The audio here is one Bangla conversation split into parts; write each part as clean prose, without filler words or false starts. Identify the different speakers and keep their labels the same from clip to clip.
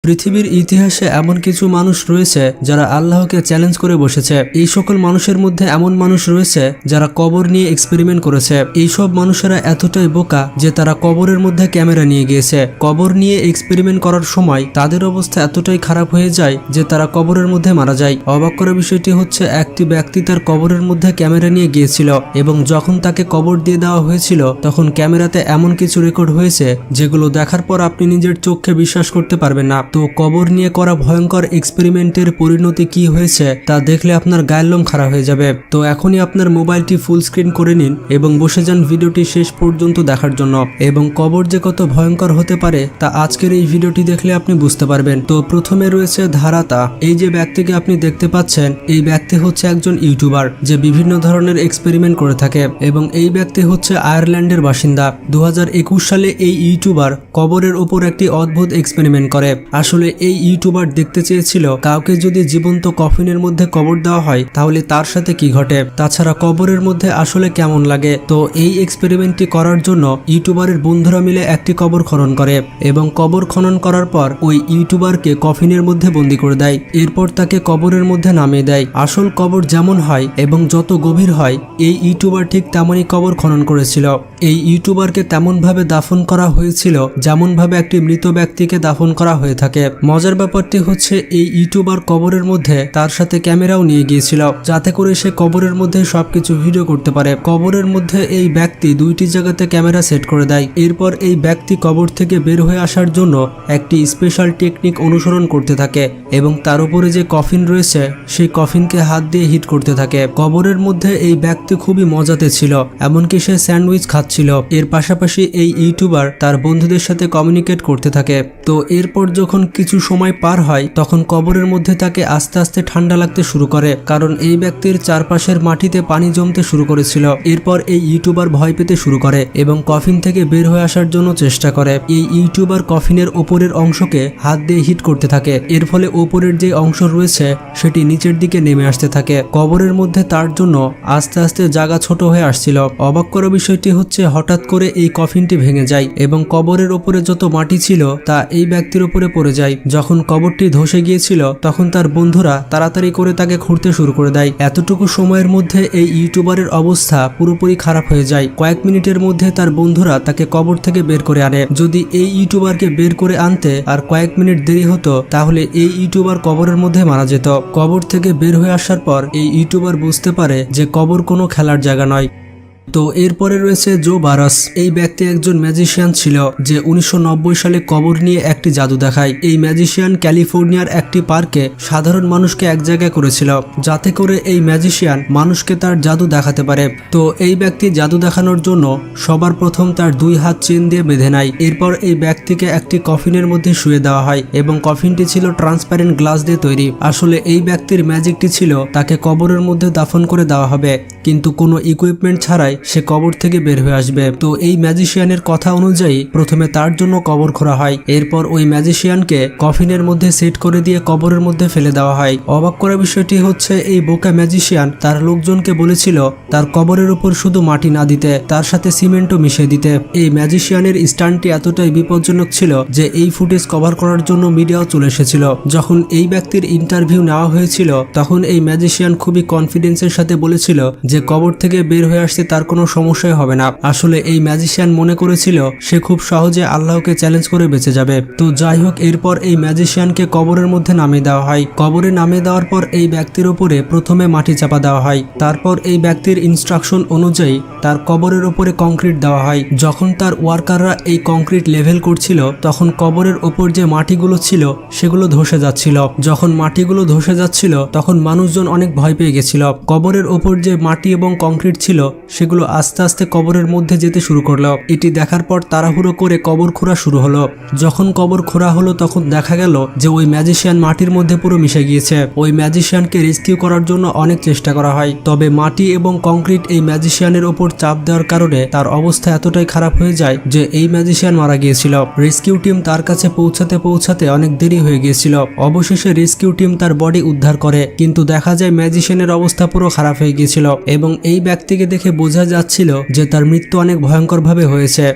Speaker 1: পৃথিবীর ইতিহাসে এমন কিছু মানুষ রয়েছে যারা আল্লাহকে চ্যালেঞ্জ করে বসেছে। এই সকল মানুষের মধ্যে এমন মানুষ রয়েছে যারা কবর নিয়ে এক্সপেরিমেন্ট করেছে। এইসব মানুষেরা এতটাই বোকা যে তারা কবরের মধ্যে ক্যামেরা নিয়ে গিয়েছে। কবর নিয়ে এক্সপেরিমেন্ট করার সময় তাদের অবস্থা এতটাই খারাপ হয়ে যায় যে তারা কবরের মধ্যে মারা যায়। অবাক করা বিষয়টি হচ্ছে, একটি ব্যক্তি তার কবরের মধ্যে ক্যামেরা নিয়ে গিয়েছিল এবং যখন তাকে কবর দিয়ে দেওয়া হয়েছিল তখন ক্যামেরাতে এমন কিছু রেকর্ড হয়েছে যেগুলো দেখার পর আপনি নিজের চোখে বিশ্বাস করতে পারবেন না। তো কবর নিয়ে করা ভয়ঙ্কর এক্সপেরিমেন্টের পরিণতি কি হয়েছে তা দেখলে আপনার গায়ের লোম খাড়া হয়ে যাবে। তো এখনই আপনার মোবাইলটি ফুল স্ক্রিন করে নিন এবং বসে যান ভিডিওটি শেষ পর্যন্ত দেখার জন্য। এবং কবর যে কত ভয়ঙ্কর হতে পারে তা আজকের এই ভিডিওটি দেখলে আপনি বুঝতে পারবেন। তো প্রথমে রয়েছে ধারাতা। এই যে ব্যক্তিকে আপনি দেখতে পাচ্ছেন, এই ব্যক্তি হচ্ছে একজন ইউটিউবার যে বিভিন্ন ধরনের এক্সপেরিমেন্ট করে থাকে এবং এই ব্যক্তি হচ্ছে আয়ারল্যান্ডের বাসিন্দা। 2021 সালে এই ইউটিউবার কবরের উপর একটি অদ্ভুত এক্সপেরিমেন্ট করে। আসলে এই ইউটিউবার দেখতে চেয়েছিল কাউকে যদি জীবন্ত কফিনের মধ্যে কবর দেওয়া হয় তাহলে তার সাথে কি ঘটে, তাছাড়া কবরের মধ্যে আসলে কেমন লাগে। তো এই এক্সপেরিমেন্টটি করার জন্য ইউটিউবারের বন্ধুরা মিলে একটি কবর খনন করে এবং কবর খনন করার পর ওই ইউটিউবারকে কফিনের মধ্যে বন্দি করে দেয়। এরপর তাকে কবরের মধ্যে নামিয়ে দেয়। আসল কবর যেমন হয় এবং যত গভীর হয়, এই ইউটিউবার ঠিক তেমনই কবর খনন করেছিল। এই ইউটিউবারকে তেমনভাবে দাফন করা হয়েছিল যেমনভাবে একটি মৃত ব্যক্তিকে দাফন করা হয়ে থাকে। মজার ব্যাপারটি হচ্ছে, এই ইউটিউবার কবরের মধ্যে তার সাথে ক্যামেরাও নিয়ে গিয়েছিল যাতে করে সে কবরের মধ্যে সবকিছু ভিডিও করতে পারে। কবরের মধ্যে এই ব্যক্তি দুইটি জায়গাতে ক্যামেরা সেট করে দেয়। এরপর এই ব্যক্তি কবর থেকে বের হয়ে আসার জন্য একটি স্পেশাল টেকনিক অনুসরণ করতে থাকে এবং তার উপরে যে কফিন রয়েছে সেই কফিনকে হাত দিয়ে হিট করতে থাকে। কবরের মধ্যে এই ব্যক্তি খুবই মজাতে ছিল, এমনকি সে স্যান্ডউইচ খাচ্ছিল। এর পাশাপাশি এই ইউটিউবার তার বন্ধুদের সাথে কমিউনিকেট করতে থাকে। তো এরপর যখন কিছু সময় পার হয় তখন কবরের মধ্যে তাকে আস্তে আস্তে ঠান্ডা লাগতে শুরু করে, কারণ এই ব্যক্তির চারপাশের মাটিতে পানি জমতে শুরু করেছিল। এরপর এই ইউটিউবার ভয় পেতে শুরু করে এবং কফিন থেকে বের হয়ে আসার জন্য চেষ্টা করে। এই ইউটিউবার কফিনের ওপরের অংশকে হাত দিয়ে হিট করতে থাকে। এর ফলে ওপরের যে অংশ রয়েছে সেটি নিচের দিকে নেমে আসতে থাকে। কবরের মধ্যে তার জন্য আস্তে আস্তে জায়গা ছোট হয়ে আসছিল। অবাক করা বিষয়টি হচ্ছে, হঠাৎ করে এই কফিনটি ভেঙে যায় এবং কবরের ওপরে যত মাটি ছিল তা এই ব্যক্তির উপরে পড়ে যায়। যখন কবরটি ধসে গিয়েছিল তখন তার বন্ধুরা তাড়াতাড়ি করে তাকে খুঁড়তে শুরু করে দেয়। এতটুকু সময়ের মধ্যে এই ইউটিউবারের অবস্থা পুরোপুরি খারাপ হয়ে যায়। কয়েক মিনিটের মধ্যে তার বন্ধুরা তাকে কবর থেকে বের করে আনে। যদি এই ইউটিউবারকে বের করে আনতে আর কয়েক মিনিট দেরি হতো তাহলে এই ইউটিউবার কবরের মধ্যে মারা যেত। কবর থেকে বের হয়ে আসার পর এই ইউটিউবার বুঝতে পারে যে কবর কোনো খেলার জায়গা নয়। তো এরপরে রয়েছে জো বারাস। এই ব্যক্তি একজন ম্যাজিশিয়ান ছিল যে 1990 সালে কবর নিয়ে একটি জাদু দেখায়। এই ম্যাজিশিয়ান ক্যালিফোর্নিয়ার একটি পার্কে সাধারণ মানুষকে এক জায়গায় করেছিল যাতে করে এই ম্যাজিশিয়ান মানুষকে তার জাদু দেখাতে পারে। তো এই ব্যক্তি জাদু দেখানোর জন্য সবার প্রথম তার দুই হাত চেন দিয়ে বেঁধে নেয়। এরপর এই ব্যক্তিকে একটি কফিনের মধ্যে শুয়ে দেওয়া হয় এবং কফিনটি ছিল ট্রান্সপারেন্ট গ্লাস দিয়ে তৈরি। আসলে এই ব্যক্তির ম্যাজিকটি ছিল তাকে কবরের মধ্যে দাফন করে দেওয়া হবে, কিন্তু কোনো ইকুইপমেন্ট ছাড়াই সে কবর থেকে বের হয়ে আসবে। তো এই ম্যাজিশিয়ানের কথা অনুযায়ী প্রথমে তার জন্য কবর খোঁড়া হয়। এরপর ওই ম্যাজিশিয়ানকে কফিনের মধ্যে সেট করে দিয়ে কবরের মধ্যে ফেলে দেওয়া হয়। অবাক করা বিষয়টি হচ্ছে, এই বোকা ম্যাজিশিয়ান তার লোকজনকে বলেছিল তার কবরের উপর শুধু মাটি না দিতে, তার সাথে সিমেন্টও মিশিয়ে দিতে। এই ম্যাজিশিয়ানের স্টান্টটি এতটাই বিপজ্জনক ছিল যে এই ফুটেজ কভার করার জন্য মিডিয়াও চলে এসেছিল। যখন এই ব্যক্তির ইন্টারভিউ নেওয়া হয়েছিল তখন এই ম্যাজিশিয়ান খুবই কনফিডেন্সের সাথে বলেছিল যে কবর থেকে বের হয়ে আসতে তার কোনো সমস্যাই হবে না। আসলে এই ম্যাজিশিয়ান মনে করেছিল সে খুব সহজে আল্লাহকে চ্যালেঞ্জ করে বেঁচে যাবে। তো যাই হোক, এরপর এই ম্যাজিশিয়ানকে কবরের মধ্যে নামিয়ে দেওয়া হয়। কবরে নামিয়ে দেওয়ার পর এই ব্যক্তির উপরে প্রথমে মাটি চাপা দেওয়া হয়। তারপর এই ব্যক্তির ইনস্ট্রাকশন অনুযায়ী তার কবরের উপরে কংক্রিট দেওয়া হয়। যখন তার ওয়ার্কাররা এই কংক্রিট লেভেল করছিল তখন কবরের ওপর যে মাটিগুলো ছিল সেগুলো ধসে যাচ্ছিল। যখন মাটিগুলো ধসে যাচ্ছিল তখন মানুষজন অনেক ভয় পেয়ে গেছিল। কবরের ওপর যে মাটি এবং কংক্রিট ছিল সেগুলো আস্তে আস্তে কবরের মধ্যে যেতে শুরু করলো। এটি দেখার পর তাড়াহুড়ো করে কবর খোঁড়া শুরু হলো। যখন কবর খোঁড়া হলো তখন দেখা গেল যে ওই ম্যাজিশিয়ান মাটির মধ্যে পুরো মিশে গিয়েছে। ওই ম্যাজিশিয়ানকে রেস্কিউ করার জন্য অনেক চেষ্টা করা হয়, তবে মাটি এবং কংক্রিট এই ম্যাজিশিয়ানের ওপর চাপ দেওয়ার কারণে তার অবস্থা এতটাই খারাপ হয়ে যায় যে এই ম্যাজিশিয়ান মারা গিয়েছিল। রেস্কিউ টিম তার কাছে পৌঁছাতে অনেক দেরি হয়ে গিয়েছিল। অবশেষে রেস্কিউ টিম তার বডি উদ্ধার করে, কিন্তু দেখা যায় ম্যাজিশিয়ানের অবস্থা পুরো খারাপ হয়ে গিয়েছিল এবং এই ব্যক্তিকে দেখে বোঝা যাচ্ছিল যে তার মৃত্যু অনেক ভয়ঙ্করভাবে হয়েছে।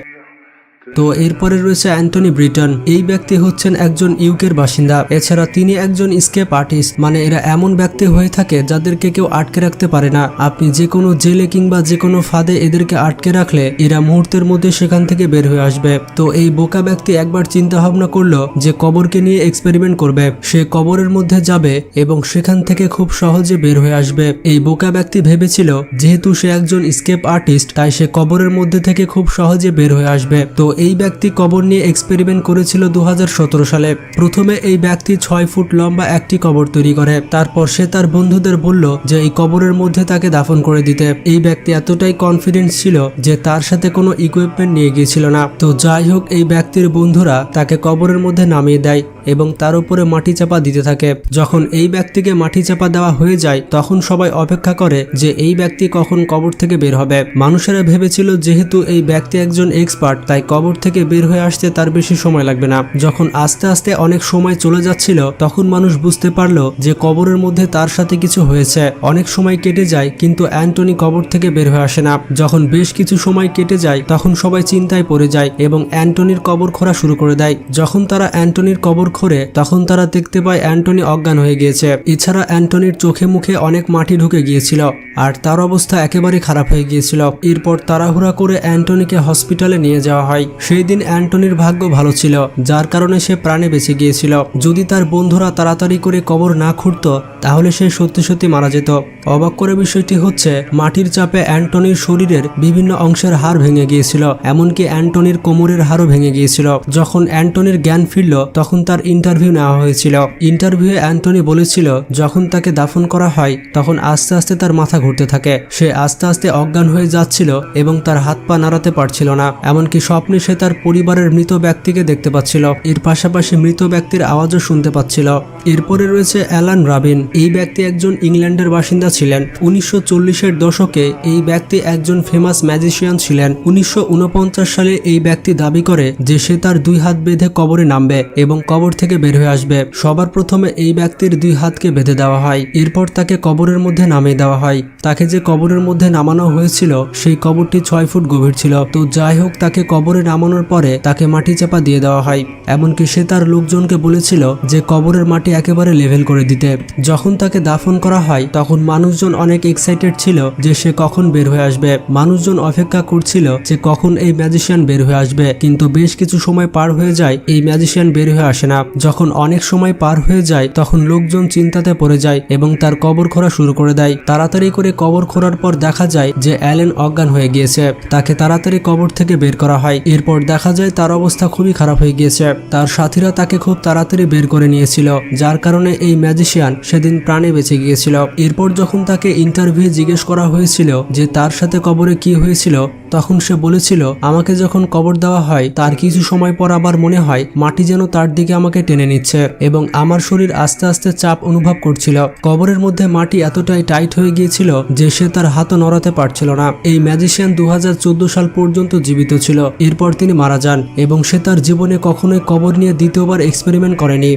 Speaker 1: তো এরপরে রয়েছে অ্যান্টনি ব্রিটন। এই ব্যক্তি হচ্ছেন একজন ইউকের বাসিন্দা। এছাড়া তিনি একজন স্কেপ আর্টিস্ট, মানে এরা এমন ব্যক্তি হয়ে থাকে যাদেরকে কেউ আটকে রাখতে পারে না। আপনি যে কোনো জেলে কিংবা যে কোনো ফাঁদে এদেরকে আটকে রাখলে এরা মুহূর্তের মধ্যে সেখান থেকে বের হয়ে আসবে। তো এই বোকা ব্যক্তি একবার চিন্তা ভাবনা করলো যে কবরকে নিয়ে এক্সপেরিমেন্ট করবে। সে কবরের মধ্যে যাবে এবং সেখান থেকে খুব সহজে বের হয়ে আসবে। এই বোকা ব্যক্তি ভেবেছিল যেহেতু সে একজন স্কেপ আর্টিস্ট, তাই সে কবরের মধ্যে থেকে খুব সহজে বের হয়ে আসবে। তো এই ব্যক্তি কবর নিয়ে এক্সপেরিমেন্ট করেছিল 2017 সালে। প্রথমে এই ব্যক্তি 6 ফুট লম্বা একটি কবর তৈরি করে। তারপর সে তার বন্ধুদের বলল যে এই কবরের মধ্যে তাকে দাফন করে দিতে। এই ব্যক্তি এতটাই কনফিডেন্স ছিল যে তার সাথে কোনো ইকুইপমেন্ট নিয়ে গিয়েছিল না। তো যাই হোক, এই ব্যক্তির বন্ধুরা তাকে কবরের মধ্যে নামিয়ে দেয় এবং তার উপরে মাটি চাপা দিতে থাকে। যখন এই ব্যক্তিকে মাটি চাপা দেওয়া হয়ে যায় তখন সবাই অপেক্ষা করে যে এই ব্যক্তি কখন কবর থেকে বের হবে। মানুষেরা ভেবেছিল যেহেতু এই ব্যক্তি একজন এক্সপার্ট, তাই কবর থেকে বের হয়ে আসতে তার বেশি সময় লাগবে না। যখন আস্তে আস্তে অনেক সময় চলে যাচ্ছিল তখন মানুষ বুঝতে পারলো যে কবরের মধ্যে তার সাথে কিছু হয়েছে। অনেক সময় কেটে যায় কিন্তু অ্যান্টনি কবর থেকে বের হয়ে আসে না। যখন বেশ কিছু সময় কেটে যায় তখন সবাই চিন্তায় পড়ে যায় এবং অ্যান্টনির কবর খোঁড়া শুরু করে দেয়। যখন তারা অ্যান্টনির কবর খোঁড়ে তখন তারা দেখতে পায় অ্যান্টনি অজ্ঞান হয়ে গিয়েছে। এছাড়া অ্যান্টনির চোখে মুখে অনেক মাটি ঢুকে গিয়েছিল আর তার অবস্থা একেবারে খারাপ হয়ে গিয়েছিল। এরপর তাড়াহুড়া করে অ্যান্টনিকে হসপিটালে নিয়ে যাওয়া হয়। সেই দিন অ্যান্টনির ভাগ্য ভালো ছিল, যার কারণে সে প্রাণে বেঁচে গিয়েছিল। যদি তার বন্ধুরা তাড়াতাড়ি করে কবর না খুঁড়ত তাহলে সে সত্যি সত্যি মারা যেত। অবাক করে বিষয়টি হচ্ছে মাটির চাপে অ্যান্টনির শরীরের বিভিন্ন অংশের হাড় ভেঙে গিয়েছিল, এমনকি অ্যান্টনির কোমরের হাড়ও ভেঙে গিয়েছিল। যখন অ্যান্টনির জ্ঞান ফিরল তখন তার ইন্টারভিউ নেওয়া হয়েছিল। ইন্টারভিউয়ে অ্যান্টনি বলেছিল যখন তাকে দাফন করা হয় তখন আস্তে আস্তে তার মাথা ঘুরতে থাকে। সে আস্তে আস্তে অজ্ঞান হয়ে যাচ্ছিল এবং তার হাত পা নাড়াতে পারছিল না। এমনকি স্বপ্নে সে তার পরিবারের মৃত ব্যক্তিকে দেখতে পাচ্ছিল। এর পাশাপাশি মৃত ব্যক্তির আওয়াজও শুনতে পাচ্ছিল। এরপরে রয়েছে অ্যালান রাবিন। এই ব্যক্তি একজন ইংল্যান্ডের বাসিন্দা ছিলেন। 1940-এর দশকে এই ব্যক্তি একজন ফেমাস ম্যাজিশিয়ান ছিলেন। 1949 সালে এই ব্যক্তি দাবি করে যে সে তার 2 হাত বেঁধে কবরে নামবে এবং কবর থেকে বের হয়ে আসবে। সবার প্রথমে এই ব্যক্তির 2 হাতকে বেঁধে দেওয়া হয়। এরপর তাকে কবরের মধ্যে নামিয়ে দেওয়া হয়। তাকে যে কবরের মধ্যে নামানো হয়েছিল সেই কবরটি 6 ফুট গভীর ছিল। তো যাই হোক, তাকে কবরে নামানোর পরে তাকে মাটি চাপা দিয়ে দেওয়া হয়। এমনকি সে তার লোকজনকে বলেছিল যে কবরের মাটি একেবারে লেভেল করে দিতে। যখন তাকে দাফন করা হয় তখন মানুষজন অনেক এক্সাইটেড ছিল যে সে কখন বের হয়ে আসবে। মানুষজন অপেক্ষা করছিল যে কখন এই ম্যাজিশিয়ান বের হয়ে আসবে, কিন্তু বেশ কিছু সময় পার হয়ে যায় এই ম্যাজিশিয়ান বের হয়ে আসে না। যখন অনেক সময় পার হয়ে যায় তখন লোকজন চিন্তাতে পড়ে যায় এবং তার কবর খোঁড়া শুরু করে দেয়। তাড়াতাড়ি করে কবর খোঁড়ার পর দেখা যায় যে অ্যালেন অজ্ঞান হয়ে গিয়েছে। তাকে তাড়াতাড়ি কবর থেকে বের করা হয়। এরপর দেখা যায় তার অবস্থা খুবই খারাপ হয়ে গিয়েছে। তার সাথীরা তাকে খুব তাড়াতাড়ি বের করে নিয়েছিল, যার কারণে এই ম্যাজিশিয়ান সেদিন প্রাণে বেঁচে গিয়েছিল। এরপর যখন তাকে ইন্টারভিউ জিজ্ঞেস করা হয়েছিল যে তার সাথে কবরে কি হয়েছিল, তখন সে বলেছিল আমাকে যখন কবর দেওয়া হয় তার কিছু সময় পর আবার মনে হয় মাটি যেন তার দিকে আমাকে টেনে নিচ্ছে এবং আমার শরীর আস্তে আস্তে চাপ অনুভব করছিল। কবরের মধ্যে মাটি এতটাই টাইট হয়ে গিয়েছিল যে সে তার হাতও নড়াতে পারছিল না। এই ম্যাজিশিয়ান 2014 সাল পর্যন্ত জীবিত ছিল। এরপর তিনি মারা যান এবং সে তার জীবনে কখনোই কবর নিয়ে দ্বিতীয়বার এক্সপেরিমেন্ট করেনি।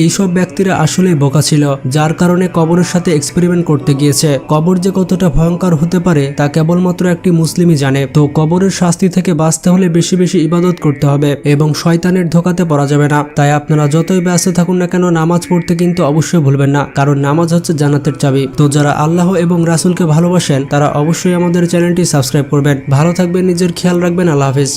Speaker 1: এইসব ব্যক্তিরা আসলেই বোকা ছিল, যার কারণে কবরের সাথে এক্সপেরিমেন্ট করতে গিয়েছে। কবর যে কতটা ভয়ঙ্কর হতে পারে তা কেবলমাত্র একটি মুসলিমই জানে। তো কবরের শাস্তি থেকে বাঁচতে হলে বেশি বেশি ইবাদত করতে হবে এবং শয়তানের ধোঁকাতে পড়া যাবে না। তাই আপনারা যতই ব্যস্ত থাকুন না কেন নামাজ পড়তে কিন্তু অবশ্যই ভুলবেন না, কারণ নামাজ হচ্ছে জান্নাতের চাবি। তো যারা আল্লাহ এবং রাসূলকে ভালোবাসেন তারা অবশ্যই আমাদের চ্যানেলটি সাবস্ক্রাইব করবেন। ভালো থাকবেন, নিজের খেয়াল রাখবেন। আল্লাহ হাফেজ।